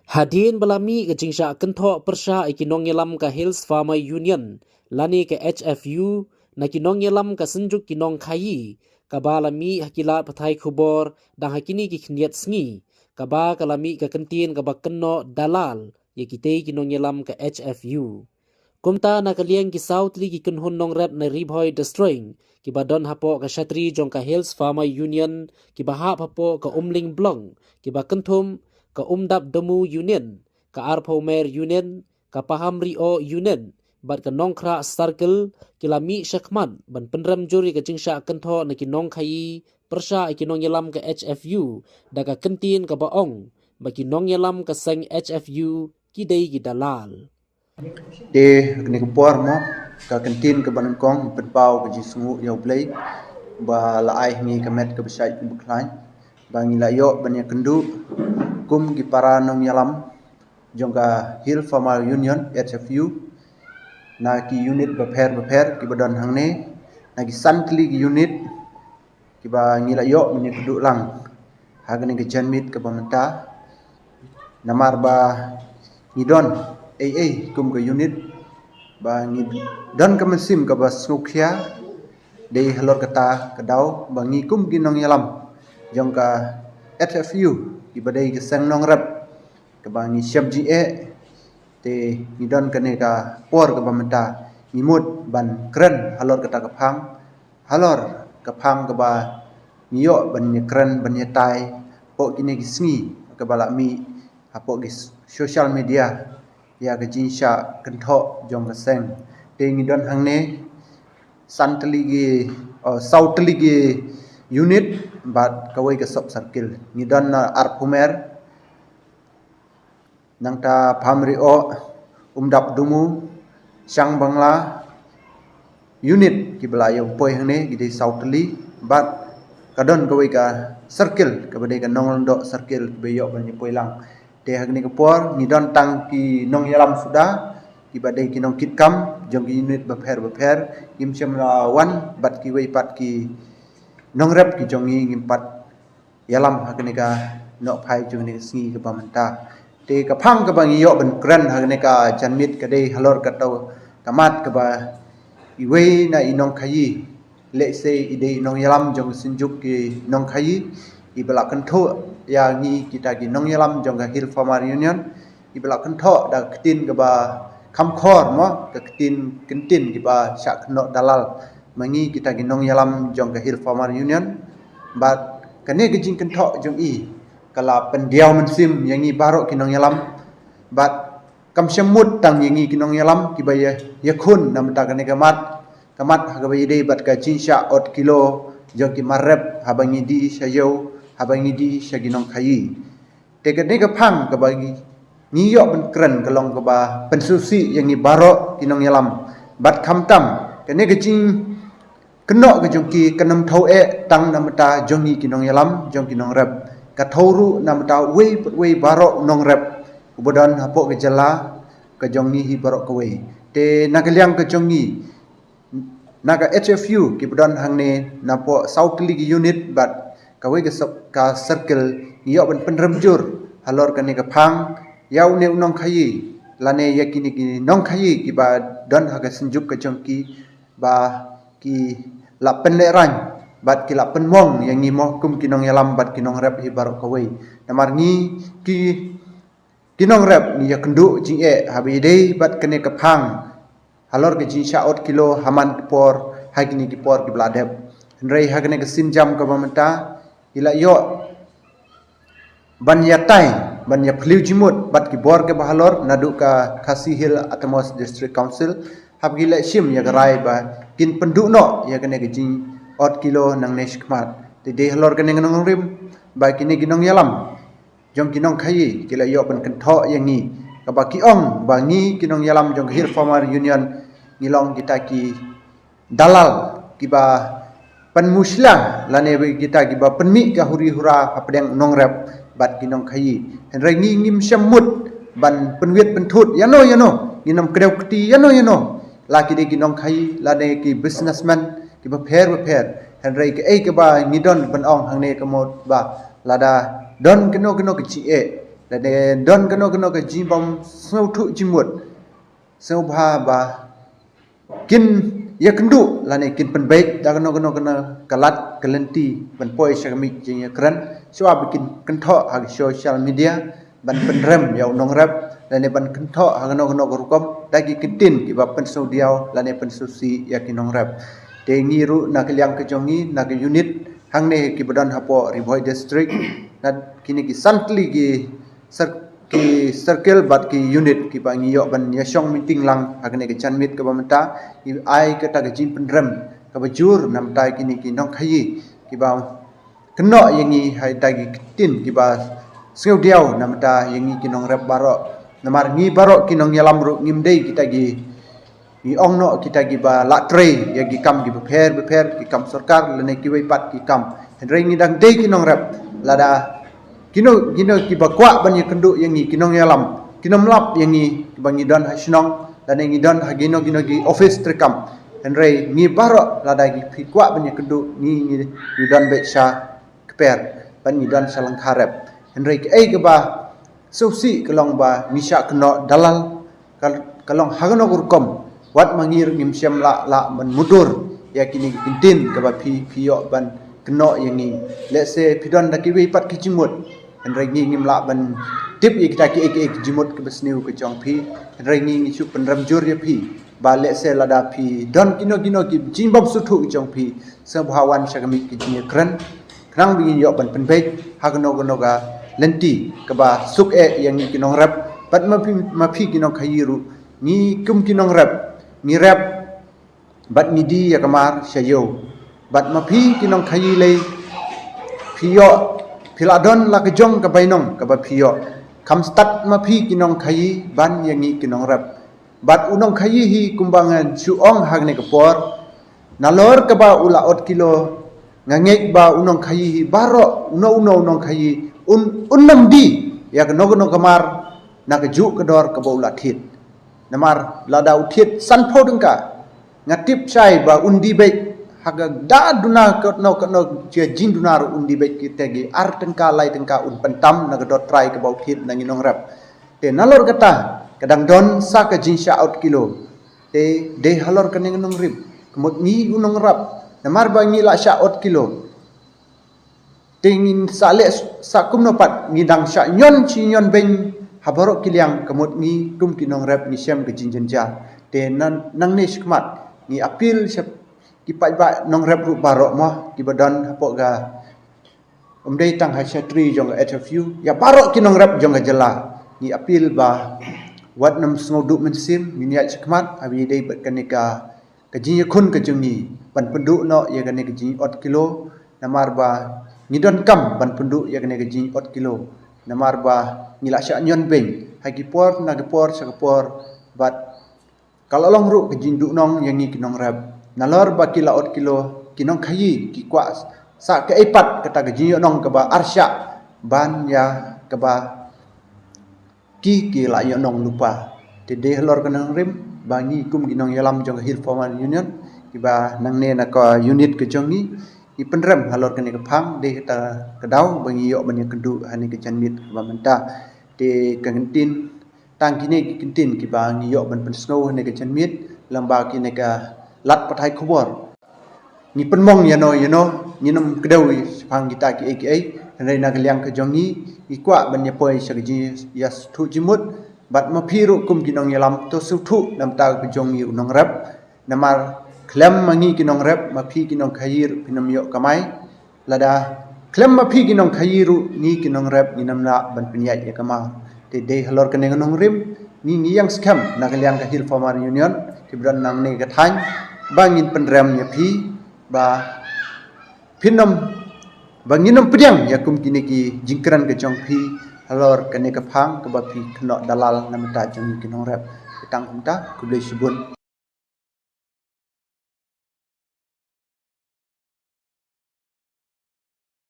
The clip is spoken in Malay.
Hadin balami ke cingsha kentho persha ikinong yelam ka Hills Farmer Union lani ke HFU na kinong yelam ka senjuk kinong khayi kabalami hakila pathai khubor dang hakini ki khniat sngi kaba kalami ka kentin kaba kenno dalal ye kitei kinong yelam ka HFU kumta na kaliang ki South Li ki kunhun nong rep na ribhoy destroying ki badon hapo ka Shatri jong ka Hills Farmer Union ki bahap hapo ka Umling Blong ki ba kenthum ka Umdap Demu Union ka Arpomer Union ka Paham Rio Union bat ka Nongkra Circle kilami Shakman ban penrem juri ka cingsha kentho na kinong khayi persha ikinong yelam ka HFU daga kentin ka baong ba kinong yelam ka sang HFU kidai ki dalal de kene ko por mo ka kantin ka banan kong penpau ka jisungu yau play ba la ai ngi ka met ka besai ku buklan ba ngi la yo ban ya kendu kum ki para nong yalam jongka Hill Farmer Union HFU na ki unit beper ki badan hang ne na ki santli ki unit ki ba ngi la yo ban ya kendu lang ha ka ne ka janmit ka pamenta namar ba ngidon kum ke unit ba ngi dan ka mesim ka bas nukhia de halor kata kadau ba ngi kum ki nong yalam jong ka HFU ki badai ke sang nong rap ka ba ngi shabji te ngi dan ka ne ka por ka bamenta ngi mut ban kren halor kata ka halor ka ba ngi yo ban ni kren ban ni tai po ki ne ki sngi ka bala mi apo ki social media ya ke jinsha kentho jong ka seng te ngi don hang ne santli gi sautli gi unit bat kawai ka sop circle ngi don arpumer nangta phamri o umdap dumu sang bangla unit ki belayo poi hang ne gi de sautli bat kadon kawai ka circle ka bade ka nonglondo circle be yo ban ni poi lang te hagni kapor ni don tang ki nong yalam suda ki badai ki nong kitkam jong ki unit beper kim chem la wan bat ki wei pat ki nong rep ki jong ngim pat yalam hagni ka no phai jong ni sngi ka pamenta te ka phang ka bang yo ban kran hagni ka janmit ka dei halor ka to kamat ka ba i wei na inong khayi le se ide nong yalam jong sinjuk ki nong khayi i bala kentho ya ngi kita ki nong yalam jong ka Hill Farmer Union i bala kentho da ketin ka ba kham khor mo ka kentin ki ba syak no dalal mangi kita ki nong yalam jong ka Hill Farmer Union bat kane ki jing kentho jong i kala pendiau mensim yang i barok ki nong yalam bat kam semut tang yang i ki nong yalam ki ba ya khun nam ta kane kamat ha ba ide bat ka jinsha ot kilo jong ki marep habangi di sayo habangi di saginong khayi te ka ne ka phang ka bagi ni yo ben kren ka long ka ba pensusi yang ni baro kinong yalam bat khamtam ka ne ka jing keno ka jong ki kanam thau tang namta jong ni kinong yalam jong kinong rep ka thoru namta wei baro nong rep ubodan hapo ka jala ka jong ni hi baro ka wei te nakaliang ka jong ni naga HFU ki bodan hang ne napo South League unit bat kawai ka circle yo ban penremjur halor ka ne ka phang yau ne nong khayi lane yakini ki nong khayi ki ba don ha ka sinjuk ka jongki ba ki la pen le ran bat ki la pen mong yang ni mo kum ki nong yalam bat ki nong rep hi barok kawai namar ni ki nong rep ni ya kendu jing habi dei bat ka ne ka phang halor ke jinsha ot kilo haman por hagini ki por ki bladep rei hagene ke sinjam ka bamenta ila yo ban ya phliu jimut bat ki bor ke bahalor nadu ka Khasi Hill Atmos District Council hab gila sim ya rai ba kin pendu no ya kene ke jing ot kilo nang neshkmat de halor kene nang rim ba kini ginong yalam jong kinong khayi kila yo ban kan tho yang ni ka ba ki ong ba ngi kinong yalam jong Hill Farmer Union ngilong kita ki dalal ki ba penmuslah lane kita ki ba penmi ka huri hura apdeng nong rep bat ki nong khayi henrai ngi ngim semut ban penwet penthut yano nginam krew kti yano la ki de ki nong khayi lane ki businessman ki ba pher henrai ke ke ba ngidon ban ong hang ne ka mot ba lada don keno ki chi dan don kena ke jimbom sau thu jimut sau ba kin ya kendu lane kin penbaik da kena kalat kelenti ban poi syagami jing kran swa bikin kentho hag social media ban penrem ya unong rap lane ban kentho hag kena rukom dagi kitin ki ba pen sau diau lane pen susi ya kinong rap te ngiru nak liang ke jongi nak unit hangne ki badan hapo riboi district na kini ki santli ki circle bat ki unit ki bangi yo ban yasong meeting lang agne ke chanmit ke bamta ki ai ke ta jin penrem ke bajur nam tai kini ki nong khayi ki ba keno yangi hai tagi tin ki ba seu diau nam ta yangi ki nong rep baro namar ngi baro ki nong yalam ru ngimdei kita gi ni ong no kita gi ba la tre ya gi kam gi beper ki kam sarkar lene ki wei pat ki kam henrei ngi dang dei ki nong rep lada kino ki bakwa banyi kendu yang ni kinong yalam kinom lap yang ni bangi don hasinong dan yang don hagino gi office trekam henrei ni baro lada gi pikwa banyi kendu ni don becha keper banyi don salang kharep henrei ke ai ke ba susi kelong ba nisha keno dalal kalong hagano urkom wat mangir ngimsyam la ban mudur ya kini kintin ke ba piyo ban keno yang ni let's say pidon dakiwi pat kicimut henrei ngi ngimla ban tip ikta ki jimut ke besniu ke jong pi henrei ngi chu penram jur ya pi balik se lada pi don kino ki jimbab suthu ke jong pi sebhawan syagami ki jing kran krang bi yo ban penbek hagno ga lenti ke ba suk yang ngi kinong rap pat ma pi kinong khayiru ngi kum kinong rap ngi rap bat ngi di ya kamar syayo bat ma pi kinong khayilei piyo Piladon la kejong ke bainong ke bapio kam start ma phi kinong khayi ban yangi kinong rap bat unong khayi hi kumbangan suong hagne ke por nalor ke ba ula ot kilo ngangek ba unong khayi hi baro unong khayi unam di ya ke nogo kamar na ke ju ke dor ke ba ula thit namar lada uthit san pho dengka ngatip sai ba undi baik haga da duna no je jin duna ru undi bet kita gi ar tengka lai tengka un pentam na dot try ke bau thit na nginong rap te nalor kata kadang don sa ke jin sha out kilo te de halor ke nginong rip kemut ni unong rap namar ba ngi la sha out kilo te ngin sale sa kum no pat ngidang sha nyon chi nyon ben habarok kiliang kemut ni kum kinong rap ni syam ke jin jenja te nang ni skmat ni apil kipai ba nong rep ru barok mo ki badan hapok ga umdei tang ha chatri jong HFU ya barok ki nong rep jong ga jela ni apil ba wat nam sngoduk mensim ni niat skmat abi dei bet kanika ka jin khun ka jong ni ban penduk no ya gane ka jin ot kilo namar ba ni don kam ban penduk ya gane ka jin ot kilo namar ba ni la sha nyon beng ha ki por na ki por sa por bat kalau long ru ka jin du nong yang ni ki nong rep nalor ba kila ot kilo kinong khayi ki kwa sa ke ipat kata ke jinyo nong ke ba arsya ban ya ke ba ki la yo nong lupa te de lor kanang rim bangi kum kinong yalam jong hil formal union ki ba nang ne na ko unit ke jong ni i penrem halor kene ke phang de ta ke dau bangi yo ban kendu hani ke chanmit ba menta te kantin tang kini ki kintin ki ba ngi yo ban pensngo hani ke chanmit lamba kine ka lat patai khubor ni penmong ya no ni nam kedawi phang kita ki ai henai na kaliang ke jongi ikwa ban ya poi sagji yas thu jimut bat ma phiru kum kinong yalam to su thu nam ta ke jongi unong rap namar klem mangi kinong rap ma phi kinong khayir pinam yo kamai lada klem ma phi kinong khayiru ni kinong rap ni nam na ban pinyai ya kama te de halor ke nong rim ni yang scam na kaliang ke hil formal union kibran nang ne ka thang bangin penrem ya pi ba pinam banginam pediang ya kum kini ki jingkran ke jong pi halor kene ka phang ke ba pi kno dalal namta jong ki nong rap tang kumta kublai subun